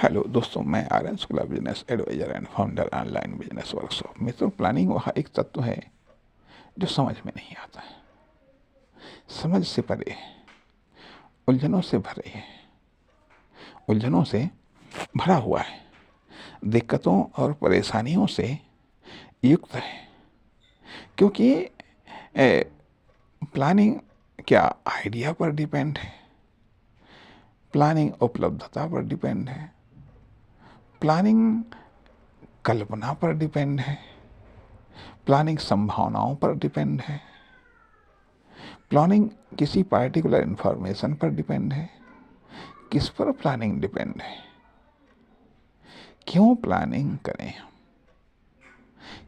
Hello दोस्तों, मैं Aryan Shukla, business adviser and founder online business workshop. मित्रों, प्लानिंग वह एक तत्व है जो समझ में नहीं आता है, समझ से परे है, उलझनों से भरे है, उलझनों से भरा हुआ है, दिक्कतों और परेशानियों से युक्त है। क्योंकि प्लानिंग क्या आइडिया पर डिपेंड है, प्लानिंग उपलब्धता पर डिपेंड है, प्लानिंग कल्पना पर डिपेंड है, प्लानिंग संभावनाओं पर डिपेंड है, प्लानिंग किसी पार्टिकुलर इंफॉर्मेशन पर डिपेंड है। किस पर प्लानिंग डिपेंड है? क्यों प्लानिंग करें?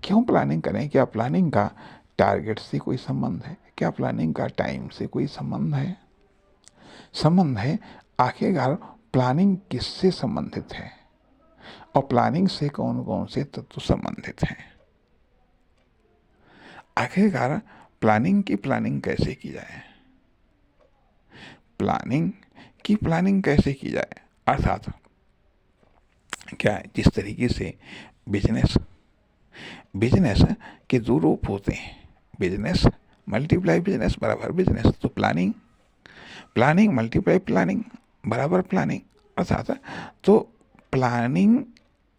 क्यों प्लानिंग करें? क्या प्लानिंग का टारगेट से कोई संबंध है? क्या प्लानिंग का टाइम से कोई संबंध है? संबंध है। आखिरकार प्लानिंग किससे संबंधित है और प्लानिंग से कौन कौन से तत्व संबंधित हैं? आखिरकार प्लानिंग कैसे की जाए? प्लानिंग की प्लानिंग कैसे की जाए? अर्थात क्या है, जिस तरीके से बिजनेस बिजनेस के दो रूप होते हैं, बिजनेस मल्टीप्लाई बिजनेस बराबर बिजनेस। तो प्लानिंग प्लानिंग मल्टीप्लाई प्लानिंग बराबर प्लानिंग। अर्थात तो प्लानिंग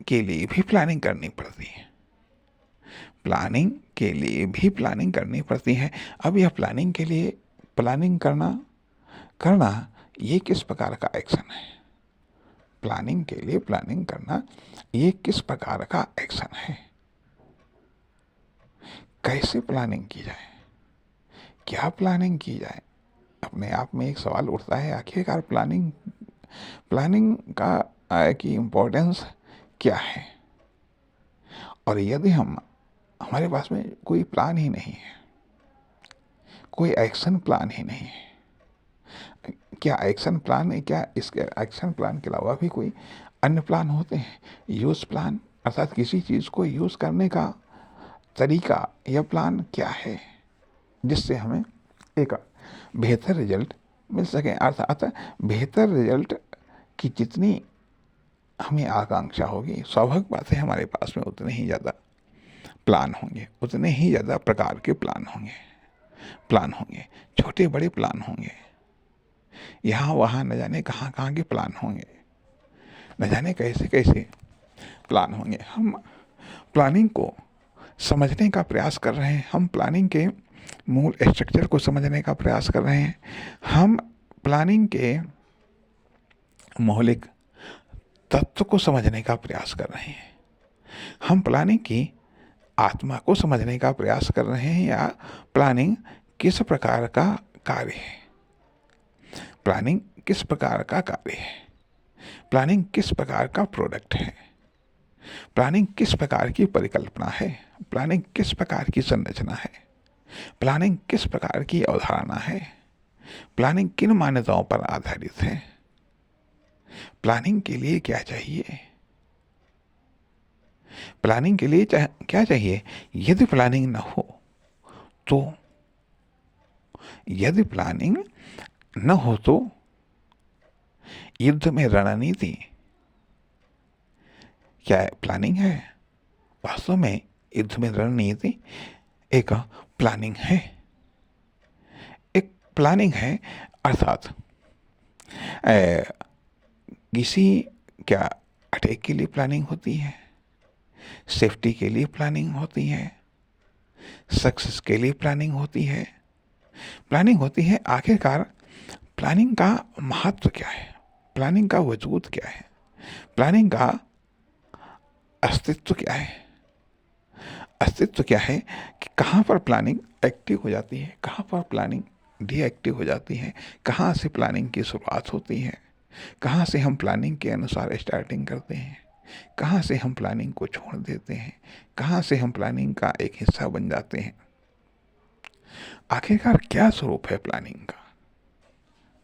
के लिए भी प्लानिंग करनी पड़ती है, प्लानिंग के लिए भी प्लानिंग करनी पड़ती है। अब यह प्लानिंग के लिए प्लानिंग करना करना ये किस प्रकार का एक्शन है? प्लानिंग के लिए प्लानिंग करना ये किस प्रकार का एक्शन है? कैसे प्लानिंग की जाए? क्या प्लानिंग की जाए? अपने आप में एक सवाल उठता है, आखिरकार प्लानिंग प्लानिंग का की इम्पोर्टेंस क्या है? और यदि हमारे पास में कोई प्लान ही नहीं है, कोई एक्शन प्लान ही नहीं है, क्या एक्शन प्लान है? क्या इसके एक्शन प्लान के अलावा भी कोई अन्य प्लान होते हैं? यूज प्लान, अर्थात किसी चीज़ को यूज करने का तरीका या प्लान क्या है जिससे हमें एक बेहतर रिजल्ट मिल सके। अर्थात बेहतर रिजल्ट की जितनी हमें आकांक्षा होगी, स्वाभाविक बात है हमारे पास में उतने ही ज़्यादा प्लान होंगे, उतने ही ज़्यादा प्रकार के प्लान होंगे, छोटे बड़े प्लान होंगे, यहाँ वहाँ न जाने कहाँ कहाँ के प्लान होंगे, न जाने कैसे कैसे प्लान होंगे। हम प्लानिंग को समझने का प्रयास कर रहे हैं, हम प्लानिंग के मूल स्ट्रक्चर को समझने का प्रयास कर रहे हैं, हम प्लानिंग के मौलिक तत्व को समझने का प्रयास कर रहे हैं, हम प्लानिंग की आत्मा को समझने का प्रयास कर रहे हैं, या प्लानिंग किस प्रकार का कार्य है, प्लानिंग किस प्रकार का कार्य है, प्लानिंग किस प्रकार का प्रोडक्ट है, प्लानिंग किस प्रकार की परिकल्पना है, प्लानिंग किस प्रकार की संरचना है, प्लानिंग किस प्रकार की अवधारणा है, प्लानिंग किन मान्यताओं पर आधारित है, प्लानिंग के लिए क्या चाहिए, प्लानिंग के लिए क्या चाहिए। यदि प्लानिंग न हो तो यदि प्लानिंग न हो तो युद्ध में रणनीति क्या है? प्लानिंग है। वास्तव में युद्ध में रणनीति एक प्लानिंग है, एक प्लानिंग है। अर्थात किसी क्या अटैक के लिए प्लानिंग होती है, सेफ्टी के लिए प्लानिंग होती है, सक्सेस के लिए प्लानिंग होती है, प्लानिंग होती है। आखिरकार प्लानिंग का महत्व क्या है? प्लानिंग का वजूद क्या है? प्लानिंग का अस्तित्व क्या है? अस्तित्व क्या है कि कहाँ पर प्लानिंग एक्टिव हो जाती है, कहाँ पर प्लानिंग डीएक्टिव हो जाती है, कहाँ से प्लानिंग की शुरुआत होती है, कहाँ से हम प्लानिंग के अनुसार स्टार्टिंग करते हैं, कहाँ से हम प्लानिंग को छोड़ देते हैं, कहाँ से हम प्लानिंग का एक हिस्सा बन जाते हैं। आखिरकार क्या स्वरूप है प्लानिंग का?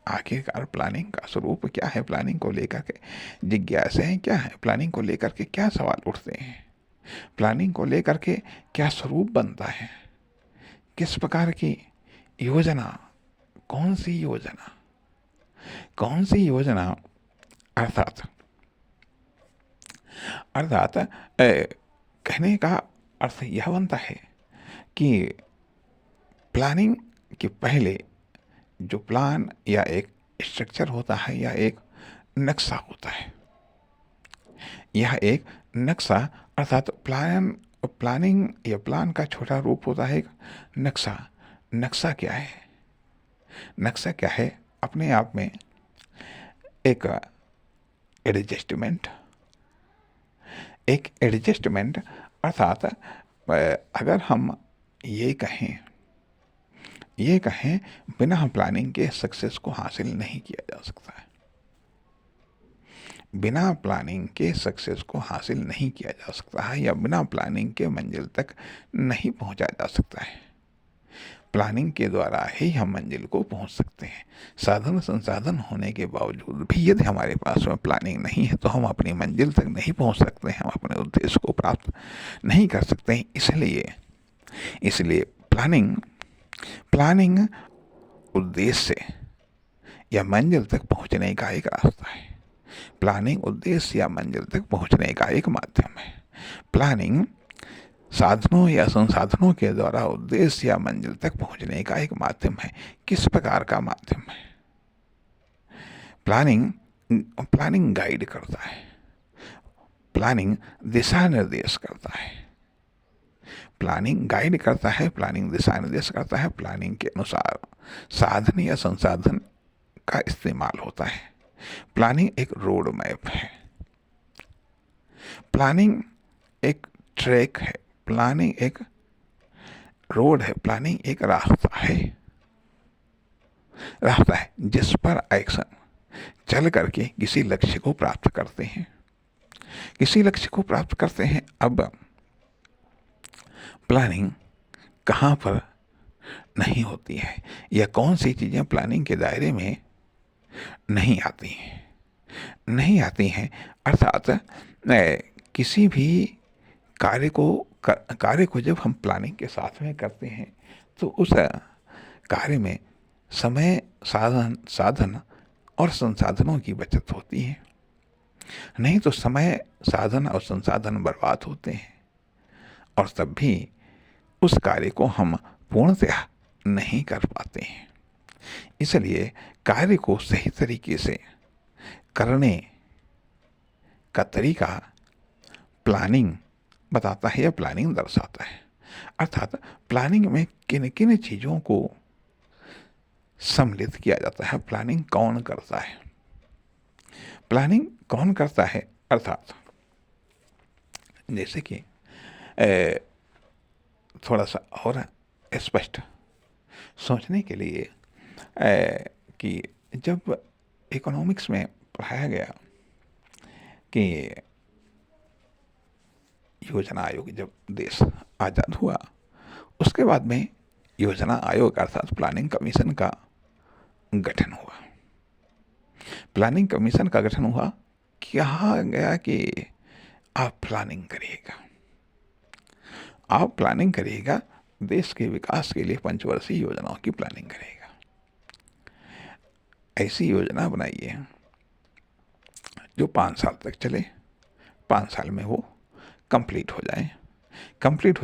आखिरकार प्लानिंग का स्वरूप क्या है? प्लानिंग को लेकर के जिज्ञासाएं क्या है? प्लानिंग को लेकर के क्या सवाल उठते हैं? प्लानिंग को लेकर के क्या स्वरूप बनता है? किस प्रकार की योजना, कौन सी योजना, कौन सी योजना, अर्थात अर्थात कहने का अर्थ यह बनता है कि प्लानिंग के पहले जो प्लान या एक स्ट्रक्चर होता है या एक नक्शा होता है, यह एक नक्शा अर्थात प्लानिंग या प्लान का छोटा रूप होता है एक नक्शा। नक्शा क्या है? नक्शा क्या है? अपने आप में एक एडजस्टमेंट अर्थात अगर हम ये कहें बिना प्लानिंग के सक्सेस को हासिल नहीं किया जा सकता है। बिना प्लानिंग के सक्सेस को हासिल नहीं किया जा सकता है या बिना प्लानिंग के मंजिल तक नहीं पहुंचा जा सकता है। प्लानिंग के द्वारा ही हम मंजिल को पहुंच सकते हैं। साधन संसाधन होने के बावजूद भी यदि हमारे पास में प्लानिंग नहीं है तो हम अपनी मंजिल तक नहीं पहुंच सकते हैं, हम अपने उद्देश्य को प्राप्त नहीं कर सकते हैं। इसलिए प्लानिंग उद्देश्य या मंजिल तक पहुंचने का एक रास्ता है। प्लानिंग उद्देश्य या मंजिल तक पहुंचने का एक माध्यम है। प्लानिंग साधनों या संसाधनों के द्वारा उद्देश्य या मंजिल तक पहुंचने का एक माध्यम है। किस प्रकार का माध्यम है? प्लानिंग गाइड करता है, प्लानिंग दिशा निर्देश करता है। प्लानिंग गाइड करता है, प्लानिंग दिशा निर्देश करता है। प्लानिंग के अनुसार साधन या संसाधन का इस्तेमाल होता है। प्लानिंग एक रोड मैप है, प्लानिंग एक ट्रैक है, प्लानिंग एक रोड है, प्लानिंग एक रास्ता है जिस पर एक्शन चल करके किसी लक्ष्य को प्राप्त करते हैं। अब प्लानिंग कहाँ पर नहीं होती है या कौन सी चीज़ें प्लानिंग के दायरे में नहीं आती हैं अर्थात किसी भी कार्य को जब हम प्लानिंग के साथ में करते हैं तो उस कार्य में समय, साधन और संसाधनों की बचत होती है। नहीं तो समय, साधन और संसाधन बर्बाद होते हैं और तब भी उस कार्य को हम पूर्णतः नहीं कर पाते हैं। इसलिए कार्य को सही तरीके से करने का तरीका प्लानिंग बताता है या प्लानिंग दर्शाता है। अर्थात प्लानिंग में किन किन चीज़ों को सम्मिलित किया जाता है, प्लानिंग कौन करता है। प्लानिंग कौन करता है अर्थात जैसे कि थोड़ा सा और स्पष्ट सोचने के लिए कि जब इकोनॉमिक्स में पढ़ाया गया कि योजना आयोग जब देश आज़ाद हुआ उसके बाद में योजना आयोग अर्थात प्लानिंग कमीशन का गठन हुआ। प्लानिंग कमीशन का गठन हुआ, कहा गया कि आप प्लानिंग करिएगा, देश के विकास के लिए पंचवर्षीय योजनाओं की प्लानिंग करेगा। ऐसी योजना बनाइए जो 5 साल तक चले, 5 साल में वो कंप्लीट हो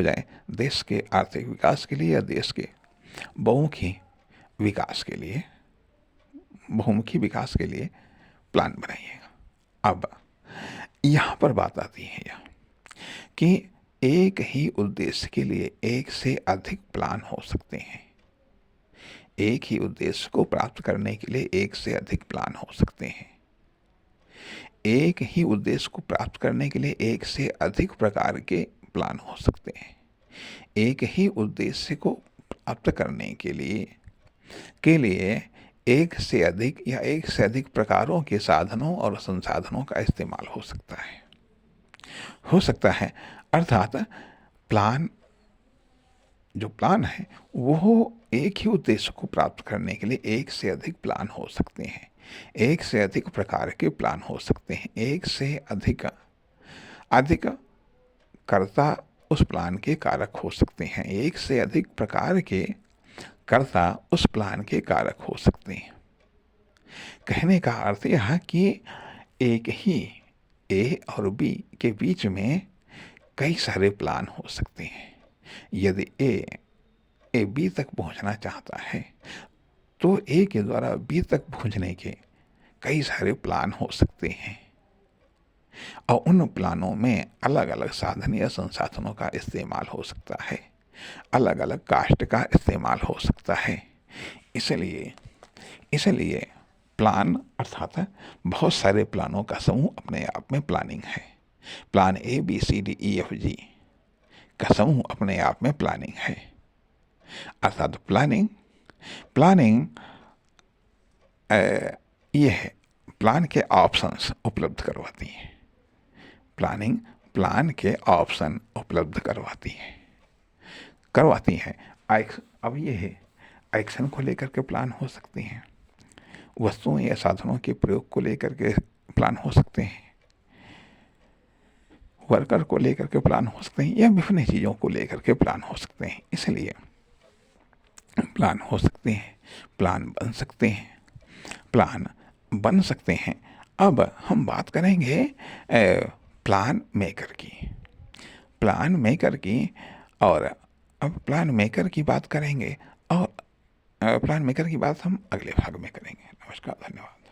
जाए देश के आर्थिक विकास के लिए या देश के बहुमुखी विकास के लिए प्लान बनाइएगा। अब यहाँ पर बात आती है कि एक ही उद्देश्य के लिए एक से अधिक प्लान हो सकते हैं। एक ही उद्देश्य को प्राप्त करने के लिए एक से अधिक प्लान हो सकते हैं। एक ही उद्देश्य को प्राप्त करने के लिए एक से अधिक प्रकार के प्लान हो सकते हैं। एक ही उद्देश्य को प्राप्त करने के लिए एक से अधिक प्रकारों के साधनों और संसाधनों का इस्तेमाल हो सकता है। अर्थात प्लान है वो एक ही उद्देश्य को प्राप्त करने के लिए एक से अधिक प्लान हो सकते हैं, एक से अधिक प्रकार के प्लान हो सकते हैं, एक से अधिक कर्ता उस प्लान के कारक हो सकते हैं, एक से अधिक प्रकार के कर्ता उस प्लान के कारक हो सकते हैं। कहने का अर्थ यह कि एक ही ए और बी के बीच में कई सारे प्लान हो सकते हैं। यदि ए बी तक पहुंचना चाहता है तो ए के द्वारा बी तक पहुंचने के कई सारे प्लान हो सकते हैं और उन प्लानों में अलग अलग साधन या संसाधनों का इस्तेमाल हो सकता है, अलग अलग कास्ट का इस्तेमाल हो सकता है। इसलिए इसलिए प्लान अर्थात बहुत सारे प्लानों का समूह अपने आप में प्लानिंग है। Plan A B C D E F G का समूह अपने आप में प्लानिंग है। अर्थात प्लानिंग प्लानिंग ये है, प्लान के ऑप्शंस उपलब्ध करवाती है। प्लानिंग प्लान के ऑप्शन उपलब्ध करवाती है। अब ये है, एक्शन को लेकर के प्लान हो सकते हैं, वस्तुओं या साधनों के प्रयोग को लेकर के प्लान हो सकते हैं, वर्कर को लेकर के प्लान हो सकते हैं, या विभिन्न चीज़ों को लेकर के प्लान हो सकते हैं। इसलिए प्लान हो सकते हैं, प्लान बन सकते हैं। अब हम बात करेंगे प्लान मेकर की और अब प्लान मेकर की बात करेंगे और प्लान मेकर की बात हम अगले भाग में करेंगे। नमस्कार, धन्यवाद।